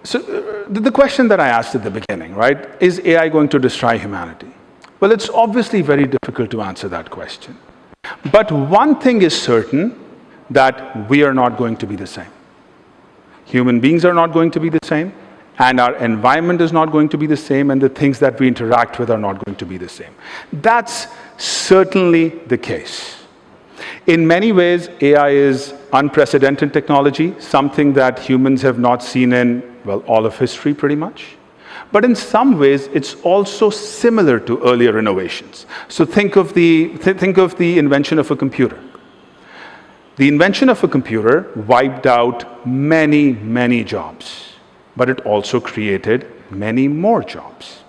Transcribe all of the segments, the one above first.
So the question that I asked at the beginning, right, is AI going to destroy humanity? Well, it's obviously very difficult to answer that question. But one thing is certain, that we are not going to be the same. Human beings are not going to be the same, and our environment is not going to be the same, and the things that we interact with are not going to be the same. That's certainly the case. In many ways, AI is unprecedented technology, something that humans have not seen in, well, all of history pretty much. But in some ways, it's also similar to earlier innovations. So think of the invention of a computer. The invention of a computer wiped out many, many jobs, but it also created many more jobs.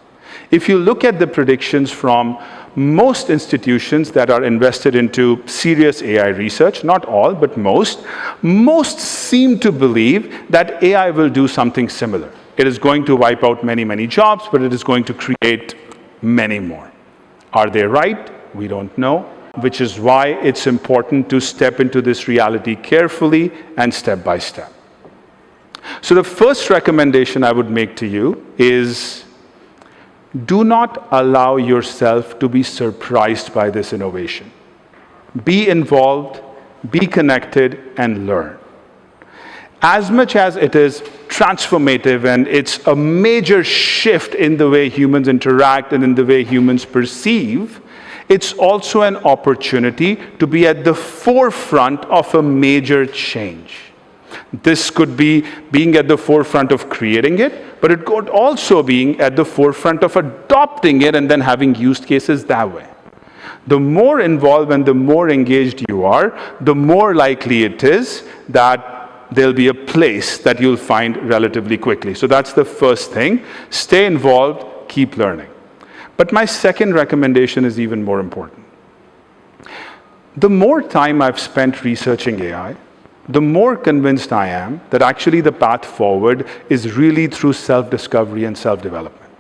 If you look at the predictions from most institutions that are invested into serious AI research, not all, but most seem to believe that AI will do something similar. It is going to wipe out many, many jobs, but it is going to create many more. Are they right? We don't know, which is why it's important to step into this reality carefully and step by step. So the first recommendation I would make to you is, do not allow yourself to be surprised by this innovation. Be involved, be connected, and learn. As much as it is transformative and it's a major shift in the way humans interact and in the way humans perceive, it's also an opportunity to be at the forefront of a major change. This could be being at the forefront of creating it, but it could also be at the forefront of adopting it and then having use cases that way. The more involved and the more engaged you are, the more likely it is that there'll be a place that you'll find relatively quickly. So that's the first thing. Stay involved, keep learning. But my second recommendation is even more important. The more time I've spent researching AI, the more convinced I am that actually the path forward is really through self-discovery and self-development.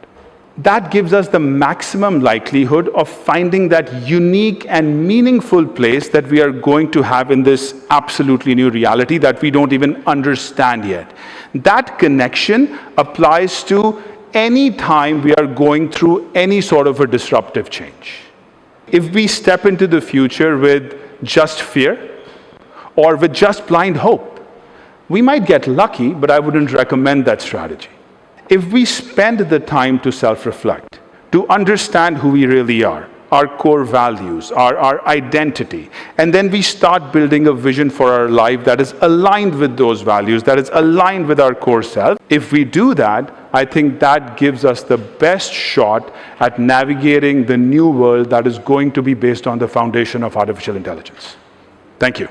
That gives us the maximum likelihood of finding that unique and meaningful place that we are going to have in this absolutely new reality that we don't even understand yet. That connection applies to any time we are going through any sort of a disruptive change. If we step into the future with just fear or with just blind hope, we might get lucky, but I wouldn't recommend that strategy. If we spend the time to self-reflect, to understand who we really are, our core values, our identity, and then we start building a vision for our life that is aligned with those values, that is aligned with our core self, if we do that, I think that gives us the best shot at navigating the new world that is going to be based on the foundation of artificial intelligence. Thank you.